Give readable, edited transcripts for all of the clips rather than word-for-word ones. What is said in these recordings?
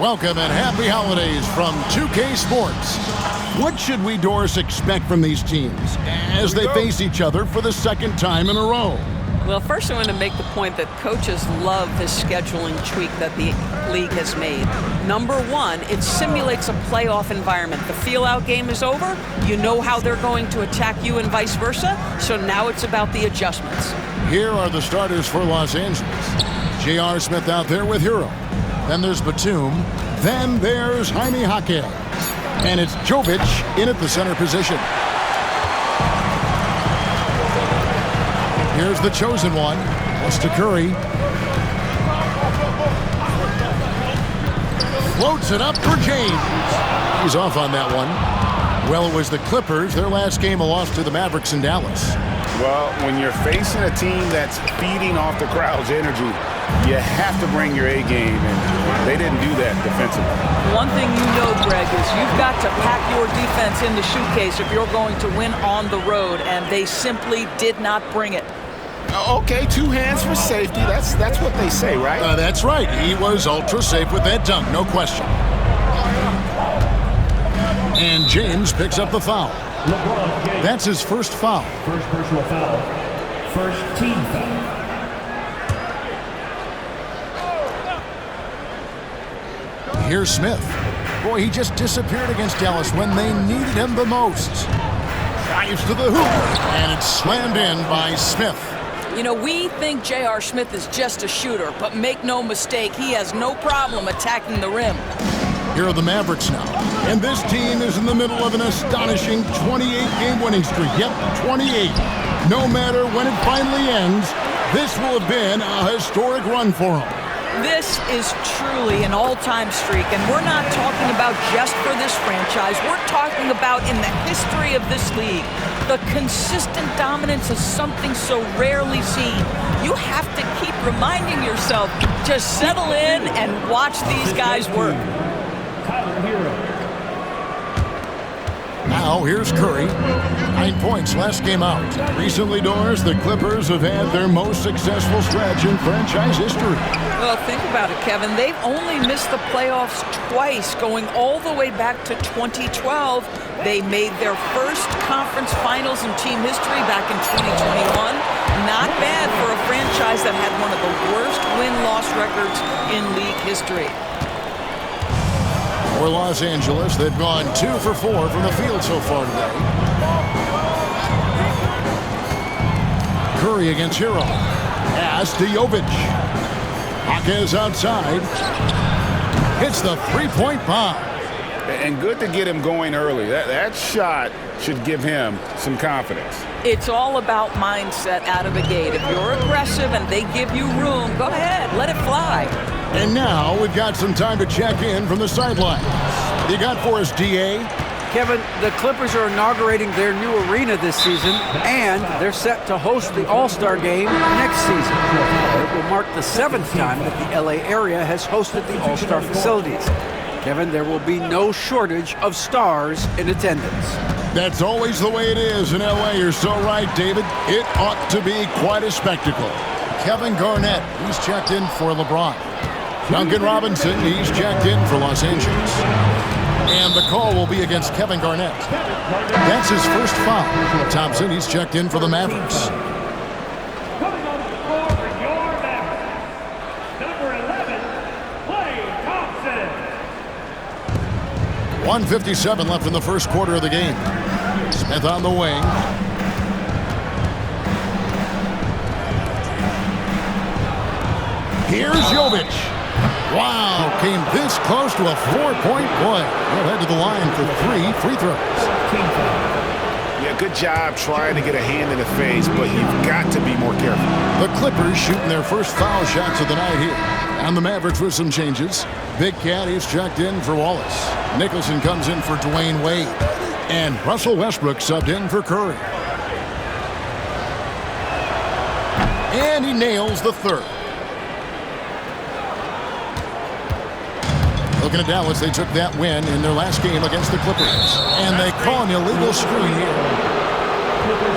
Welcome and happy holidays from 2K Sports. What should we, Doris, expect from these teams as they face each other for the second time in a row? Well, first I want to make the point that coaches love this scheduling tweak that the league has made. Number one, it simulates a playoff environment. The feel-out game is over. You know how they're going to attack you and vice versa. So now it's about the adjustments. Here are the starters for Los Angeles. J.R. Smith out there with Hero. Then there's Batum. Then there's Jaime Jaquez. And it's Jovic in at the center position. Here's the chosen one. That's to Curry. Floats it up for James. He's off on that one. Well, it was the Clippers. Their last game, a loss to the Mavericks in Dallas. Well, when you're facing a team that's feeding off the crowd's energy, you have to bring your A game, and they didn't do that defensively. One thing you know, Greg, is you've got to pack your defense in the suitcase if you're going to win on the road, and they simply did not bring it. Okay, 2 hands for safety. That's what they say, right? That's right. He was ultra safe with that dunk, no question. And James picks up the foul. That's his first foul. First personal foul. First team foul. Here's Smith. Boy, he just disappeared against Dallas when they needed him the most. Drives to the hoop, and it's slammed in by Smith. You know, we think J.R. Smith is just a shooter, but make no mistake, he has no problem attacking the rim. Here are the Mavericks now. And this team is in the middle of an astonishing 28-game winning streak. Yep, 28. No matter when it finally ends, this will have been a historic run for them. This is truly an all-time streak, and we're not talking about just for this franchise. We're talking about in the history of this league. The consistent dominance is something so rarely seen. You have to keep reminding yourself to settle in and watch these guys work. Now, here's Curry. 9 points last game out. Recently, Doris, the Clippers have had their most successful stretch in franchise history. Well, think about it, Kevin. They've only missed the playoffs twice, going all the way back to 2012. They made their first conference finals in team history back in 2021. Not bad for a franchise that had one of the worst win-loss records in league history. For Los Angeles, they've gone 2 for 4 from the field so far today. Curry against Hero. Pass to Jovic. Jaquez outside. Hits the three-point bomb. And good to get him going early. That shot should give him some confidence. It's all about mindset out of the gate. If you're aggressive and they give you room, go ahead, let it fly. And now we've got some time to check in from the sidelines. What you got for us, D.A.? Kevin, the Clippers are inaugurating their new arena this season, and they're set to host the All-Star Game next season. It will mark the 7th time that the L.A. area has hosted the All-Star facilities. Kevin, there will be no shortage of stars in attendance. That's always the way it is in L.A. You're so right, David. It ought to be quite a spectacle. Kevin Garnett, he's checked in for LeBron. Duncan Robinson, he's checked in for Los Angeles. And the call will be against Kevin Garnett. That's his first foul. Thompson, he's checked in for the Mavericks. Coming on the floor for your Mavericks. Number 11, Klay Thompson. 1:57 left in the first quarter of the game. Smith on the wing. Here's Jovic. Wow, came this close to a 4-point play. He'll head to the line for 3 free throws. Yeah, good job trying to get a hand in the face, but you've got to be more careful. The Clippers shooting their first foul shots of the night here. And the Mavericks with some changes. Big Cat is checked in for Wallace. Nicholson comes in for Dwayne Wade. And Russell Westbrook subbed in for Curry. And he nails the third. Looking at Dallas, they took that win in their last game against the Clippers. And they call an illegal screen here.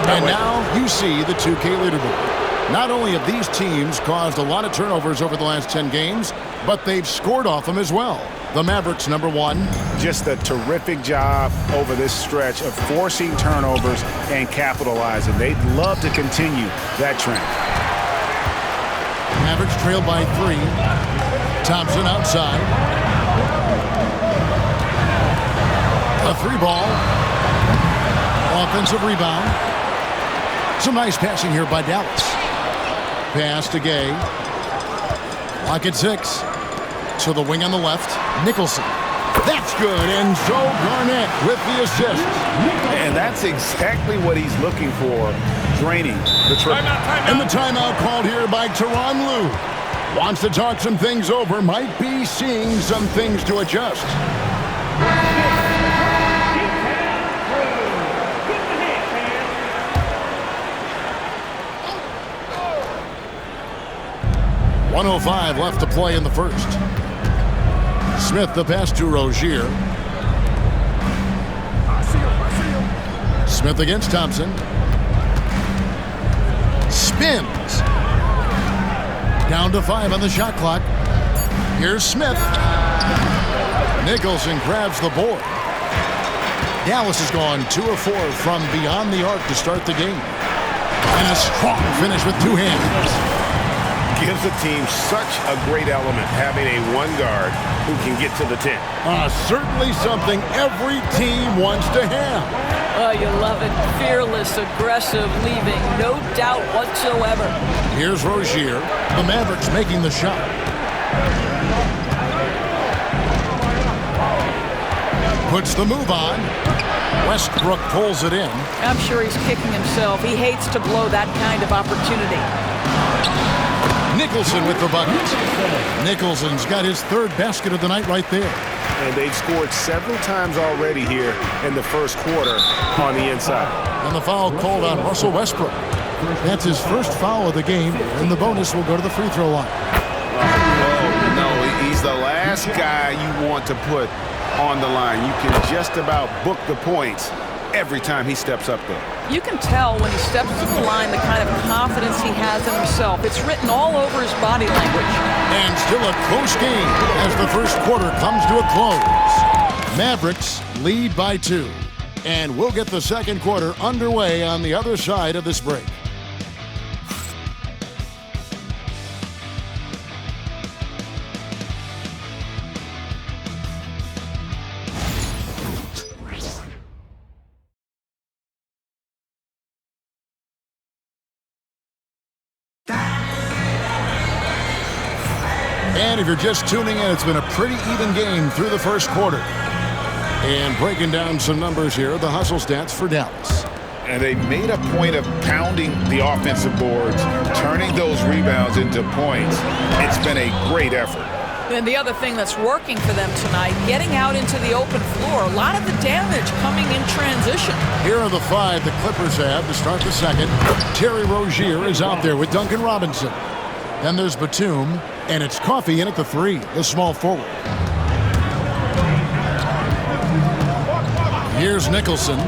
And now you see the 2K leaderboard. Not only have these teams caused a lot of turnovers over the last 10 games, but they've scored off them as well. the Mavericks number 1. Just a terrific job over this stretch of forcing turnovers and capitalizing. They'd love to continue that trend. Mavericks trail by 3. Thompson outside. A 3-ball. Offensive rebound. Some nice passing here by Dallas. Pass to Gay. Lock at 6. To the wing on the left. Nicholson. That's good. And so Garnett with the assist. And that's exactly what he's looking for. Draining the triple. And the timeout called here by Tyronn Lue. Wants to talk some things over. Might be seeing some things to adjust. .105 left to play in the first. Smith the pass to Rozier. Smith against Thompson. Spins. Down to 5 on the shot clock. Here's Smith. Nicholson grabs the board. Dallas has gone 2 of 4 from beyond the arc to start the game. And a strong finish with 2 hands. Gives the team such a great element having a 1 guard who can get to the 10. Certainly something every team wants to have. Oh, you love it. Fearless, aggressive, leaving no doubt whatsoever. Here's Rozier. The Mavericks making the shot. Puts the move on. Westbrook pulls it in. I'm sure he's kicking himself. He hates to blow that kind of opportunity. Nicholson with the bucket. Nicholson's got his 3rd basket of the night right there. And they've scored several times already here in the first quarter on the inside. And the foul called on Russell Westbrook. That's his first foul of the game, and the bonus will go to the free throw line. Oh, no, he's the last guy you want to put on the line. You can just about book the points every time he steps up there. You can tell when he steps to the line the kind of confidence he has in himself. It's written all over his body language. And still a close game as the first quarter comes to a close. Mavericks lead by 2. And we'll get the second quarter underway on the other side of this break. And if you're just tuning in, it's been a pretty even game through the first quarter. And breaking down some numbers here, the hustle stats for Dallas. And they made a point of pounding the offensive boards, turning those rebounds into points. It's been a great effort. And the other thing that's working for them tonight, getting out into the open floor. A lot of the damage coming in transition. Here are the 5 the Clippers have to start the second. Terry Rozier is out there with Duncan Robinson. Then there's Batum, and it's Coffey in at the 3, the small forward. Here's Nicholson.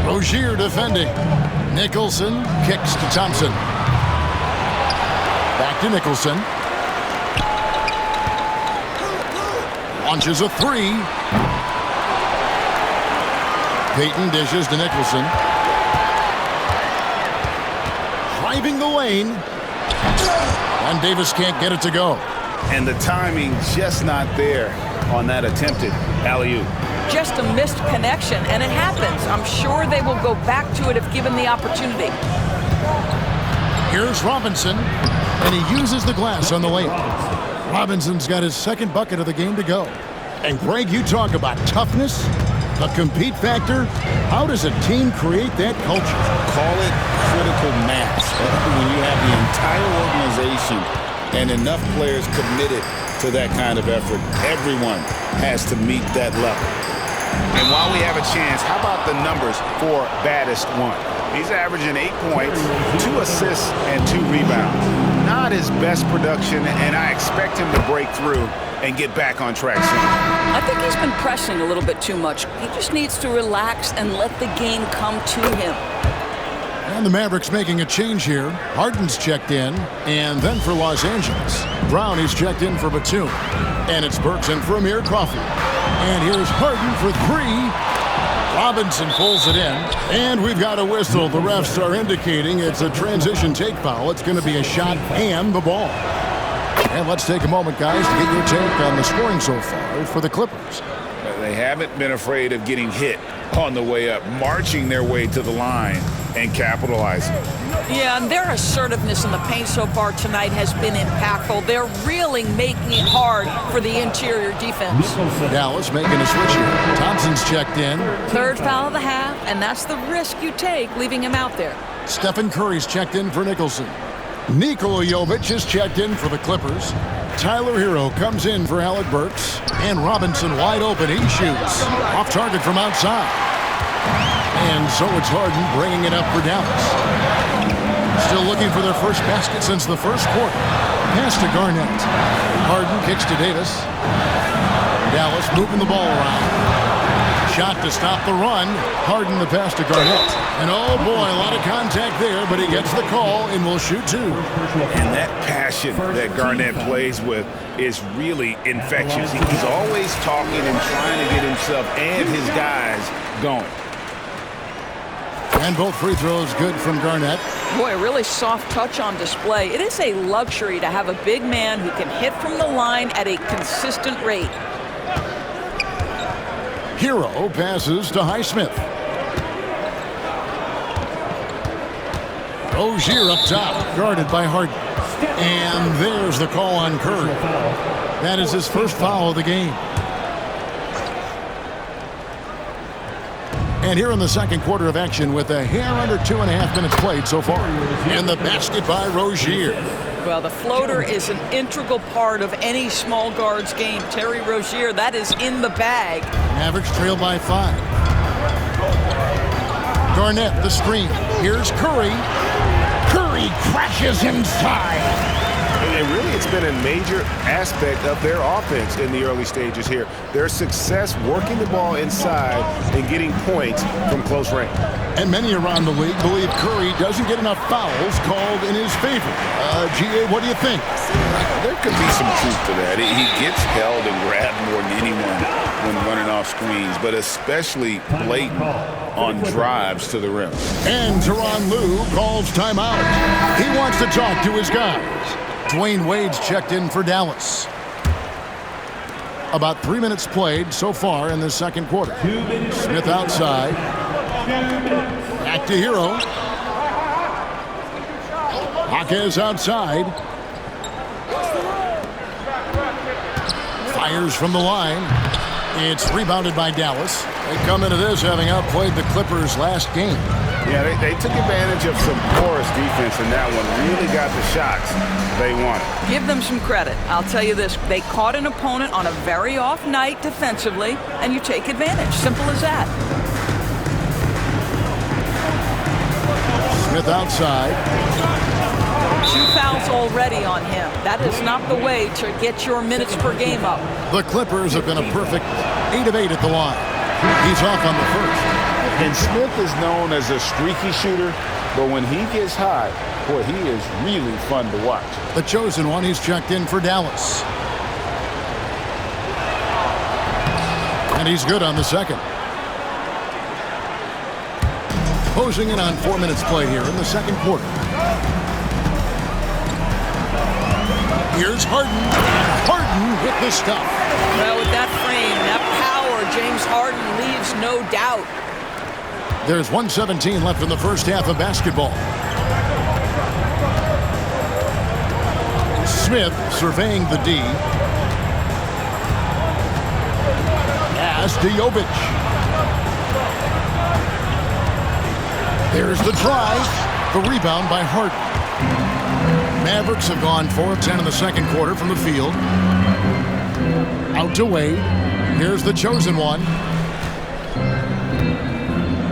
Rozier defending. Nicholson kicks to Thompson. Back to Nicholson. Launches a 3. Payton dishes to Nicholson. Driving the lane. And Davis can't get it to go. And the timing just not there on that attempted alley-oop. Just a missed connection, and it happens. I'm sure they will go back to it if given the opportunity. Here's Robinson, and he uses the glass on the layup. Robinson's got his 2nd bucket of the game to go. And Greg, you talk about toughness, the compete factor. How does a team create that culture? Call it critical mass. When you have the entire organization and enough players committed to that kind of effort, everyone has to meet that level. And while we have a chance, how about the numbers for baddest one? He's averaging 8 points, 2 assists, and 2 rebounds. Not his best production, and I expect him to break through and get back on track soon. I think he's been pressing a little bit too much. He just needs to relax and let the game come to him. And the Mavericks making a change here. Harden's checked in, and then for Los Angeles, Brown is checked in for Batum. And it's Burks in for Amir Coffey. And here's Harden for three. Robinson pulls it in, and we've got a whistle. The refs are indicating it's a transition take foul. It's going to be a shot and the ball. And let's take a moment, guys, to get your take on the scoring so far for the Clippers. They haven't been afraid of getting hit on the way up, marching their way to the line and capitalizing. Yeah, and their assertiveness in the paint so far tonight has been impactful. They're really making it hard for the interior defense. Dallas making a switch here. Thompson's checked in. Third foul of the half, and that's the risk you take leaving him out there. Stephen Curry's checked in for Nicholson. Nikola Jovic is checked in for the Clippers. Tyler Hero comes in for Alec Burks. And Robinson wide open. He shoots. Off target from outside. And so it's Harden bringing it up for Dallas. Still looking for their first basket since the first quarter. Pass to Garnett. Harden kicks to Davis. Dallas moving the ball around. Shot to stop the run. Harden the pass to Garnett. And oh boy, a lot of contact there, but he gets the call and will shoot two. And that passion that Garnett plays with is really infectious. He's always talking and trying to get himself and his guys going. And both free throws good from Garnett. Boy, a really soft touch on display. It is a luxury to have a big man who can hit from the line at a consistent rate. Hero passes to Highsmith. Rozier up top, guarded by Harden. And there's the call on Curry. That is his first foul of the game. And here in the second quarter of action with a hair under 2.5 minutes played so far. And the basket by Rozier. Well, the floater is an integral part of any small guard's game. Terry Rozier, that is in the bag. Mavericks trail by 5. Garnett, the screen. Here's Curry. Curry crashes inside. And really, it's been a major aspect of their offense in the early stages here. Their success working the ball inside and getting points from close range. And many around the league believe Curry doesn't get enough fouls called in his favor. G.A., what do you think? There could be some truth to that. He gets held and grabbed more than anyone when running off screens, but especially blatant on drives to the rim. And Tyronn Lue calls timeout. He wants to talk to his guys. Dwayne Wade's checked in for Dallas. About 3 minutes played so far in the second quarter. Smith outside. Back to Hero. Jaquez outside. Fires from the line. It's rebounded by Dallas. They come into this having outplayed the Clippers last game. Yeah, they took advantage of some porous defense in that one. Really got the shots they wanted. Give them some credit. I'll tell you this. They caught an opponent on a very off night defensively, and you take advantage. Simple as that. Smith outside. 2 fouls already on him. That is not the way to get your minutes per game up. The Clippers have been a perfect 8 of 8 at the line. He's off on the first. And Smith is known as a streaky shooter, but when he gets hot, boy, he is really fun to watch. The chosen one, he's checked in for Dallas. And he's good on the second. Closing in on 4 minutes played here in the second quarter. Here's Harden. Harden with the stuff. Well, with that frame, that power, James Harden leaves no doubt. There's 1:17 left in the first half of basketball. Smith surveying the D. Pass to Jovic. There's the drive. The rebound by Harden. Mavericks have gone 4 of 10 in the second quarter from the field. Out to Wade. Here's the chosen one.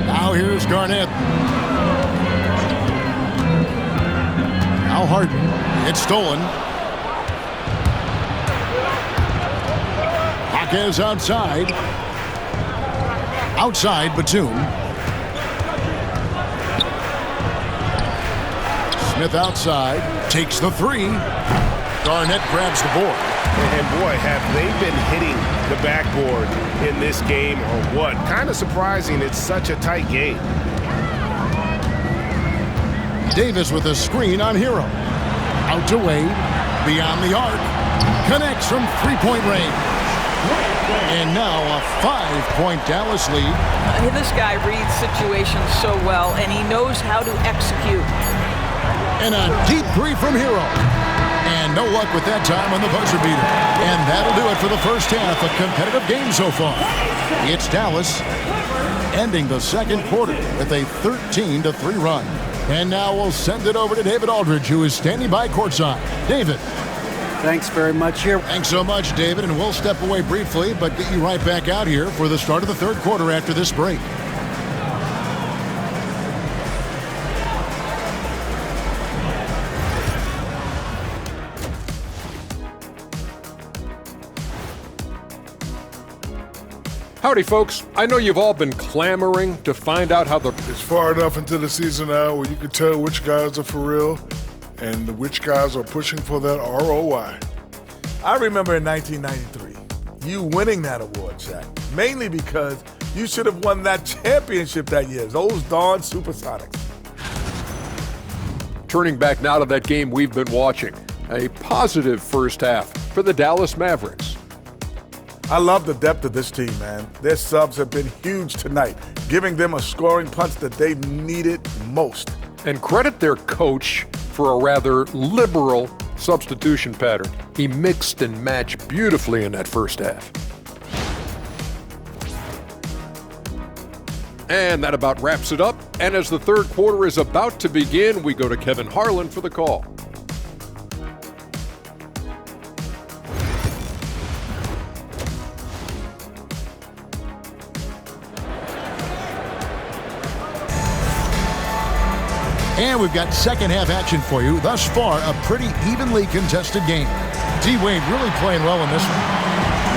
Now here's Garnett. Now Harden. It's stolen. Jaquez outside. Outside Batum. Smith outside, takes the three. Garnett grabs the board. And boy, have they been hitting the backboard in this game or what? Kind of surprising it's such a tight game. Davis with a screen on Hero. Out to Wade. Beyond the arc. Connects from three-point range. And now a 5-point Dallas lead. This guy reads situations so well, and he knows how to execute. And a deep three from Hero. And no luck with that time on the buzzer beater. And that'll do it for the first half. A competitive game so far. It's Dallas ending the second quarter with a 13-3 run. And now we'll send it over to David Aldridge, who is standing by courtside. David. Thanks very much here. Thanks so much, David. And we'll step away briefly, but get you right back out here for the start of the third quarter after this break. Howdy, folks. I know you've all been clamoring to find out how It's far enough into the season now where you can tell which guys are for real and which guys are pushing for that ROI. I remember in 1993, you winning that award, Shaq, mainly because you should have won that championship that year. Those darn Supersonics. Turning back now to that game we've been watching. A positive first half for the Dallas Mavericks. I love the depth of this team, man. Their subs have been huge tonight, giving them a scoring punch that they needed most. And credit their coach for a rather liberal substitution pattern. He mixed and matched beautifully in that first half. And that about wraps it up. And as the third quarter is about to begin, we go to Kevin Harlan for the call. And we've got second half action for you. Thus far, a pretty evenly contested game. D-Wade really playing well in this one.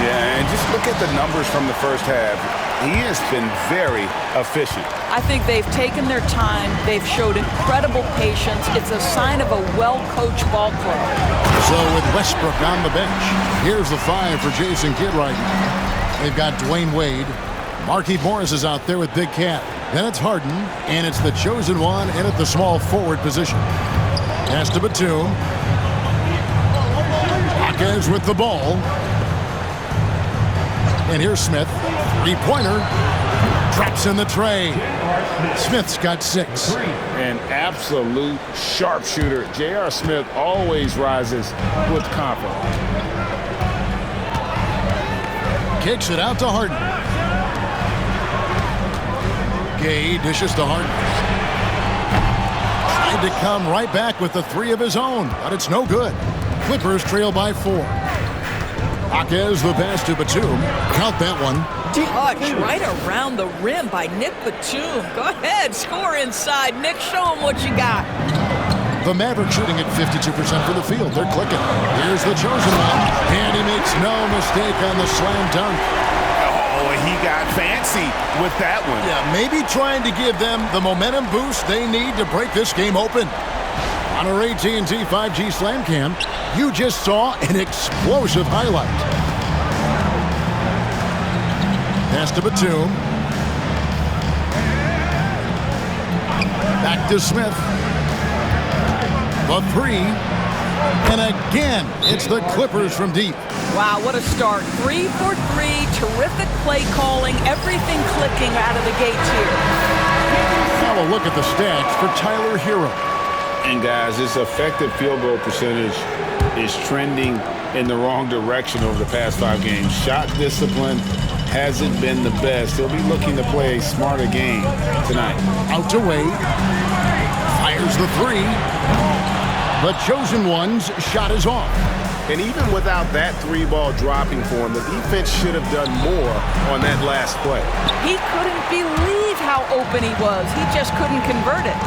Yeah, and just look at the numbers from the first half. He has been very efficient. I think they've taken their time. They've showed incredible patience. It's a sign of a well-coached ball club. So with Westbrook on the bench, here's the five for Jason Kidd right now. They've got Dwayne Wade. Markieff Morris is out there with Big Cat. Then it's Harden, and it's the chosen one in at the small forward position. Pass to Batum. Hawkins with the ball. And here's Smith. Three-pointer. Drops in the tray. Smith's got 6. An absolute sharpshooter. J.R. Smith always rises with confidence. Kicks it out to Harden. Gay dishes to Harden. Tried to come right back with the 3 of his own, but it's no good. Clippers trail by 4. Hawkins the pass to Batum. Count that one. Touch right around the rim by Nick Batum. Go ahead, score inside. Nick, show him what you got. The Mavericks shooting at 52% for the field. They're clicking. Here's the chosen one. And he makes no mistake on the slam dunk. Oh, he got fancy with that one. Yeah, maybe trying to give them the momentum boost they need to break this game open. On our AT&T 5G Slam Cam, you just saw an explosive highlight. Pass to Batum. Back to Smith. The 3. And again, it's the Clippers from deep. Wow, what a start. 3 for 3, terrific play calling, everything clicking out of the gates here. Now a look at the stats for Tyler Hero. And guys, his effective field goal percentage is trending in the wrong direction over the past 5 games. Shot discipline hasn't been the best. He'll be looking to play a smarter game tonight. Out to Wade. Fires the 3. The chosen one's shot is off. And even without that 3-ball dropping for him, the defense should have done more on that last play. He couldn't believe how open he was. He just couldn't convert it.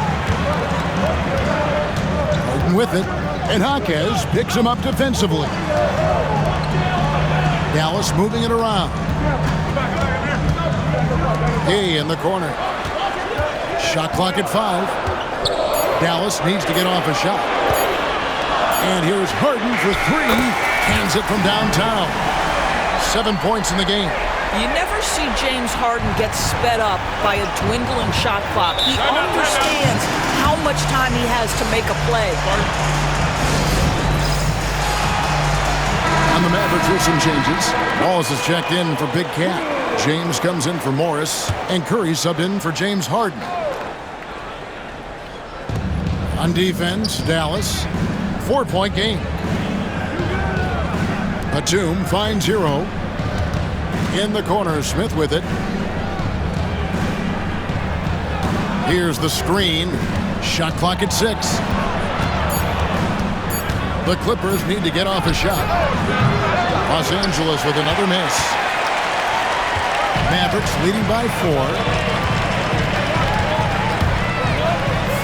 Harden with it, and Hawkins picks him up defensively. Dallas moving it around. Gay in the corner. Shot clock at 5. Dallas needs to get off a shot. And here's Harden for three. Hands it from downtown. 7 points in the game. You never see James Harden get sped up by a dwindling shot clock. He understands how much time he has to make a play. On the Mavericks with some changes. Wallace is checked in for Big Cat. James comes in for Morris. And Curry subbed in for James Harden. On defense, Dallas. 4-point game. Batum finds Hero. In the corner, Smith with it. Here's the screen. Shot clock at 6. The Clippers need to get off a shot. Los Angeles with another miss. Mavericks leading by 4.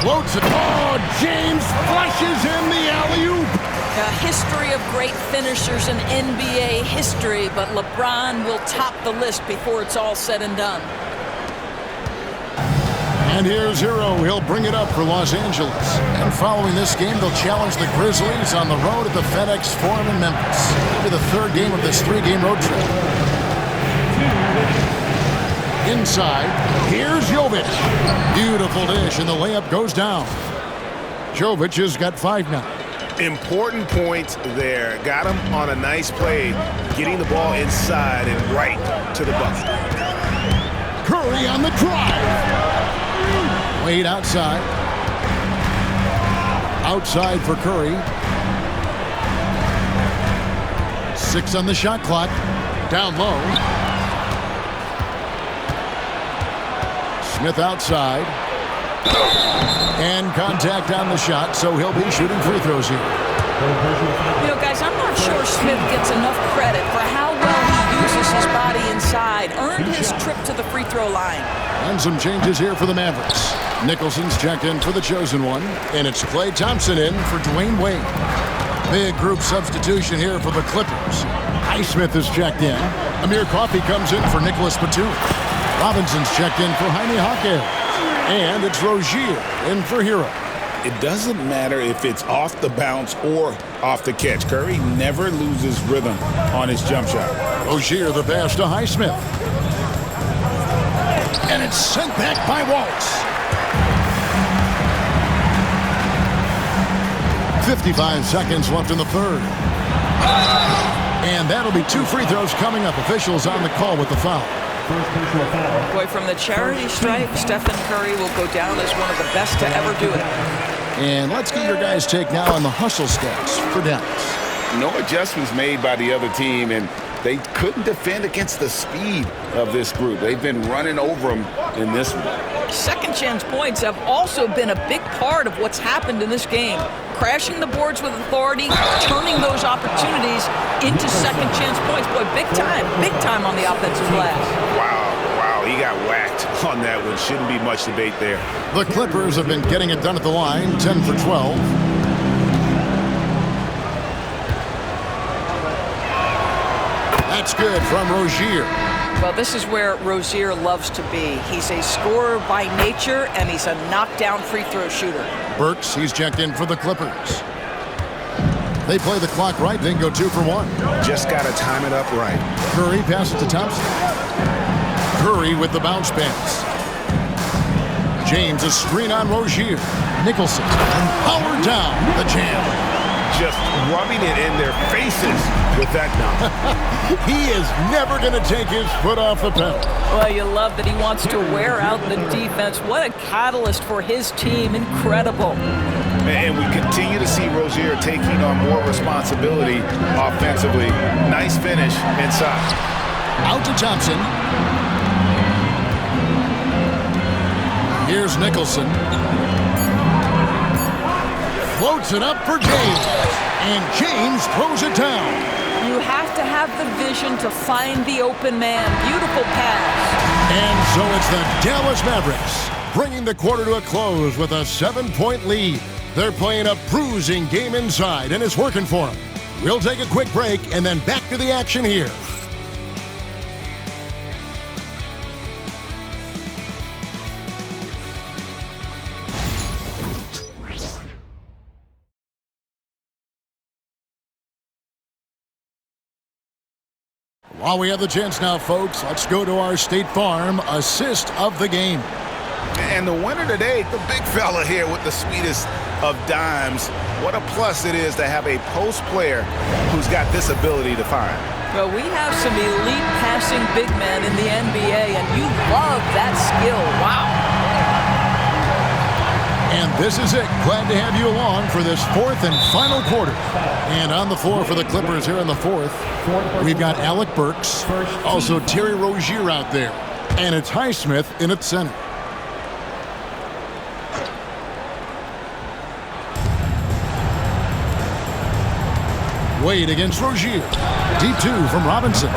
Floats it. Oh, James flushes in the alley-oop. A history of great finishers in NBA history, but LeBron will top the list before it's all said and done. And here's Hero. He'll bring it up for Los Angeles. And following this game, they'll challenge the Grizzlies on the road at the FedEx Forum in Memphis. It'll be the third game of this 3-game road trip. Inside, here's Jovic. Beautiful dish, and the layup goes down. Jovic has got 5 now. Important points there. Got him on a nice play, getting the ball inside and right to the bucket. Curry on the drive. Wade outside. Outside for Curry. 6 on the shot clock. Down low. Smith outside. And contact on the shot, so he'll be shooting free throws here. You know, guys, I'm not sure Smith gets enough credit for how well he uses his body inside. Earned his trip to the free throw line. And some changes here for the Mavericks. Nicholson's checked in for the chosen one, and it's Klay Thompson in for Dwayne Wade. Big group substitution here for the Clippers. Highsmith is checked in. Amir Coffey comes in for Nicholas Batum. Robinson's checked in for Jaime Jaquez. And it's Rozier in for Hero. It doesn't matter if it's off the bounce or off the catch. Curry never loses rhythm on his jump shot. Rozier the pass to Highsmith. And it's sent back by Wallace. 55 seconds left in the third. And that'll be 2 free throws coming up. Officials on the call with the foul. Boy, from the charity stripe, Stephen Curry will go down as one of the best to ever do it. And let's get your guys' take now on the hustle stats for Dallas. No adjustments made by the other team, and they couldn't defend against the speed of this group. They've been running over them in this one. Second chance points have also been a big part of what's happened in this game. Crashing the boards with authority, turning those opportunities into second chance points. Boy, big time on the offensive glass. Wow, he got whacked on that one. Shouldn't be much debate there. The Clippers have been getting it done at the line, 10 for 12. That's good from Rozier. Well, this is where Rozier loves to be. He's a scorer by nature, and he's a knockdown free throw shooter. Burks, he's checked in for the Clippers. They play the clock right, then go 2 for 1. Just got to time it up right. Curry passes to Thompson. Curry with the bounce pass. James, a screen on Rozier. Nicholson, and powered down the jam. Just rubbing it in their faces with that dunk. He is never going to take his foot off the pedal. Well, you love that he wants to wear out the defense. What a catalyst for his team. Incredible. And we continue to see Rozier taking on more responsibility offensively. Nice finish inside. Out to Thompson. Here's Nicholson. Floats it up for James. And James throws it down. You have to have the vision to find the open man. Beautiful pass. And so it's the Dallas Mavericks bringing the quarter to a close with a 7-point lead. They're playing a bruising game inside, and it's working for them. We'll take a quick break and then back to the action here. While we have the chance now, folks, let's go to our State Farm assist of the game. And the winner today, the big fella here with the sweetest of dimes. What a plus it is to have a post player who's got this ability to find. Well, we have some elite passing big men in the NBA, and you love that skill. Wow. And this is it. Glad to have you along for this fourth and final quarter. And on the floor for the Clippers here in the fourth, we've got Alec Burks, also Terry Rozier out there. And it's Highsmith in at center. Wade against Rozier. Deep two from Robinson.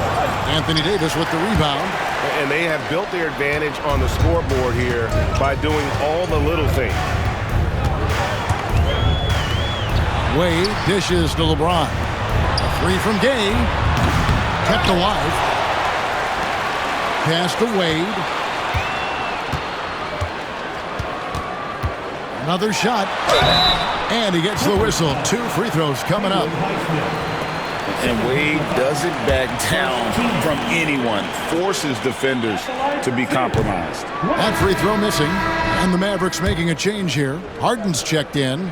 Anthony Davis with the rebound. And they have built their advantage on the scoreboard here by doing all the little things. Wade dishes to LeBron. A three from Gay. Kept alive. Pass to Wade. Another shot. And he gets the whistle. 2 free throws coming up. And Wade doesn't back down from anyone. Forces defenders to be compromised. That free throw missing. And the Mavericks making a change here. Harden's checked in.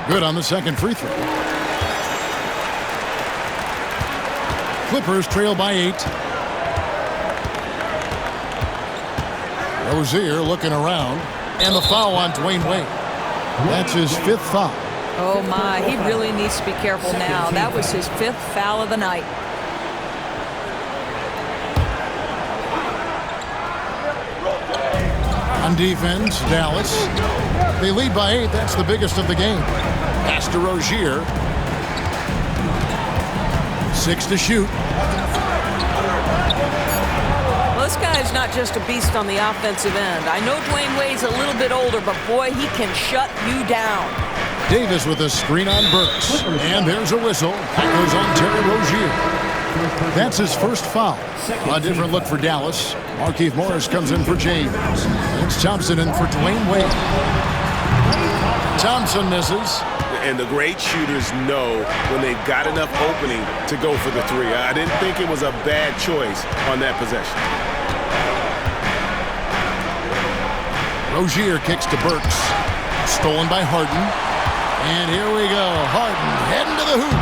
Good on the second free throw. Clippers trail by 8. Rozier looking around. And the foul on Dwayne Wade. That's his 5th foul. Oh, my. He really needs to be careful now. That was his 5th foul of the night. On defense, Dallas. They lead by 8. That's the biggest of the game. Pass to Rozier. 6 to shoot. Well, this guy is not just a beast on the offensive end. I know Dwayne Wade's a little bit older, but boy, he can shut you down. Davis with a screen on Burks. And there's a whistle. That goes on Terry Rozier. That's his 1st foul. A different look for Dallas. Markieff Morris comes in for James. It's Thompson in for Dwayne Wade. Thompson misses. And the great shooters know when they've got enough opening to go for the 3. I didn't think it was a bad choice on that possession. Rozier kicks to Burks. Stolen by Harden. And here we go. Harden heading to the hoop.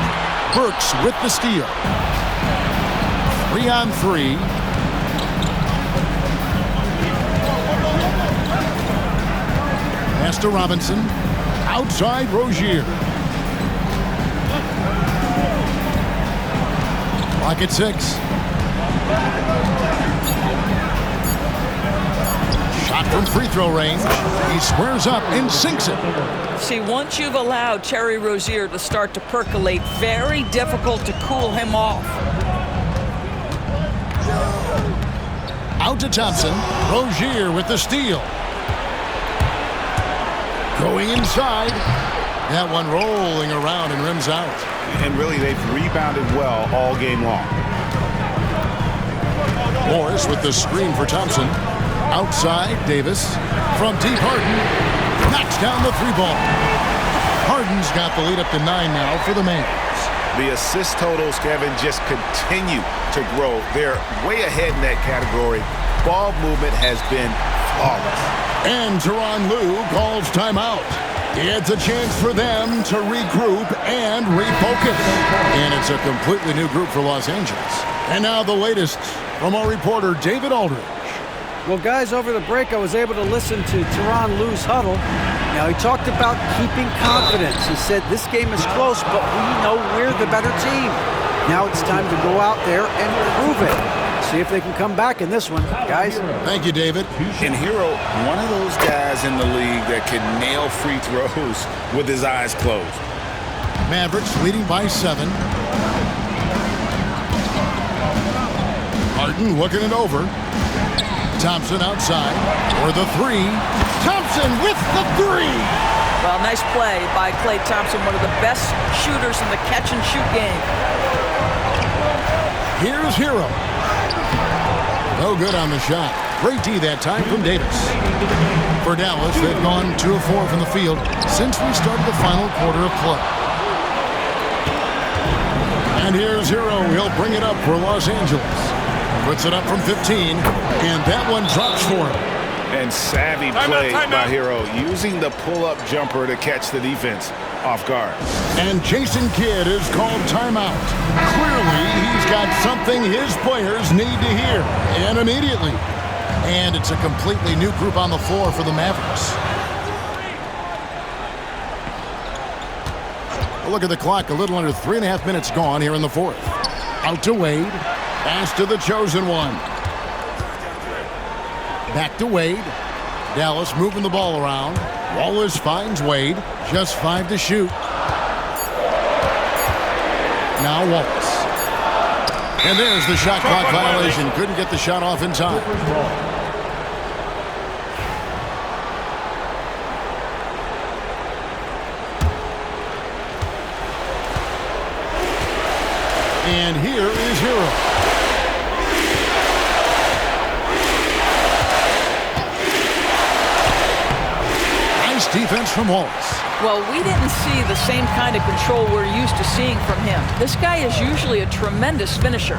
Burks with the steal. 3 on 3. Pass to Robinson. Outside Rozier. Clock at 6. Shot from free throw range. He squares up and sinks it. See, once you've allowed Terry Rozier to start to percolate, very difficult to cool him off. Out to Thompson. Rozier with the steal. Going inside. That one rolling around and rims out. And really, they've rebounded well all game long. Morris with the screen for Thompson. Outside, Davis. From deep, Harden. Knocks down the 3-ball. Harden's got the lead up to 9 now for the Mavs. The assist totals, Kevin, just continue to grow. They're way ahead in that category. Ball movement has been flawless. And Tyronn Lue calls timeout. It's a chance for them to regroup and refocus. And it's a completely new group for Los Angeles. And now the latest from our reporter, David Aldridge. Well, guys, over the break, I was able to listen to Tyronn Lue's huddle. Now, he talked about keeping confidence. He said, this game is close, but we know we're the better team. Now it's time to go out there and prove it. See if they can come back in this one, guys. Thank you, David. And Hero, one of those guys in the league that can nail free throws with his eyes closed. Mavericks leading by 7. Harden looking it over. Thompson outside for the 3. Thompson with the 3. Well, nice play by Klay Thompson, one of the best shooters in the catch-and-shoot game. Here's Hero. No good on the shot. Great D that time from Davis. For Dallas, they've gone 2 of 4 from the field since we started the final quarter of play. And here's Hero. He'll bring it up for Los Angeles. Puts it up from 15, and that one drops for him. And savvy play by Hero, using the pull-up jumper to catch the defense off guard. And Jason Kidd is called timeout. Clearly, he's got something his players need to hear, and immediately. And it's a completely new group on the floor for the Mavericks. Look at the clock, a little under 3.5 minutes gone here in the fourth. Out to Wade. Pass to the chosen one. Back to Wade. Dallas moving the ball around. Wallace finds Wade. Just 5 to shoot. Now Wallace. And there's the shot clock violation. Couldn't get the shot off in time. And here is Hero. Nice defense from Wallace. Well, we didn't see the same kind of control we're used to seeing from him. This guy is usually a tremendous finisher.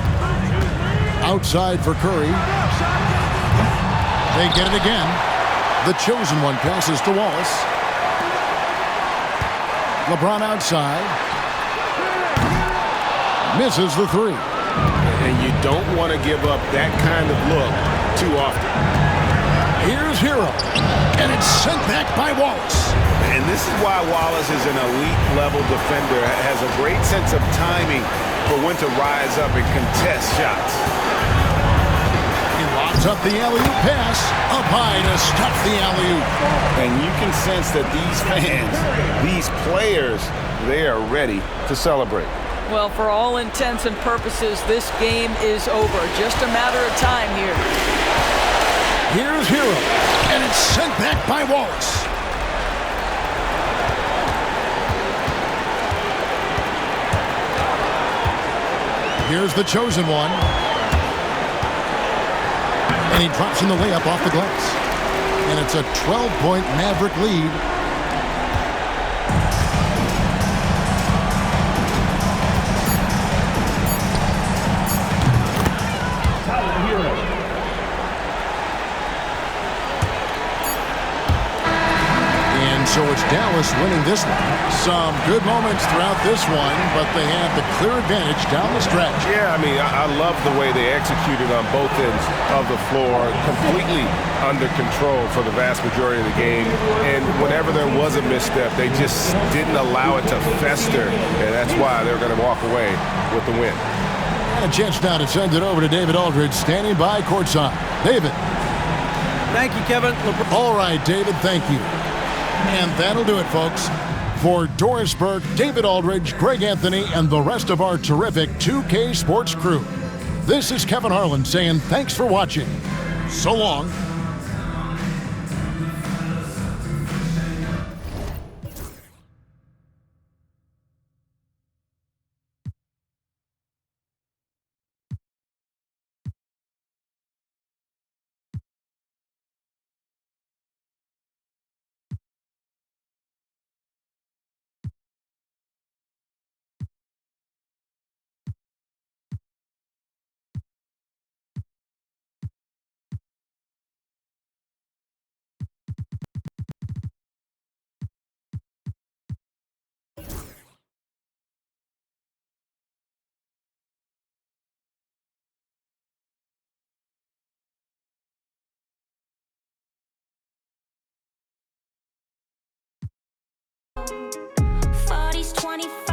Outside for Curry. They get it again. The chosen one passes to Wallace. LeBron outside. Misses the three. And you don't want to give up that kind of look too often. Here's Hero. And it's sent back by Wallace. And this is why Wallace is an elite-level defender, has a great sense of timing for when to rise up and contest shots. He locks up the alley-oop pass. Up high to stuff the alley-oop. And you can sense that these fans, these players, they are ready to celebrate. Well, for all intents and purposes, this game is over. Just a matter of time here. Here's Hero, and it's sent back by Wallace. Here's the chosen one. And he drops in the layup off the glass. And it's a 12-point Maverick lead. So it's Dallas winning this one. Some good moments throughout this one, but they have the clear advantage down the stretch. Yeah, I mean, I love the way they executed on both ends of the floor, completely under control for the vast majority of the game. And whenever there was a misstep, they just didn't allow it to fester, and that's why they're going to walk away with the win. And a chance now to send it over to David Aldridge, standing by courtside. David. Thank you, Kevin. All right, David, thank you. And that'll do it, folks. For Doris Burke, David Aldridge, Greg Anthony, and the rest of our terrific 2K Sports crew, this is Kevin Harlan saying thanks for watching. So long. Forties, 25.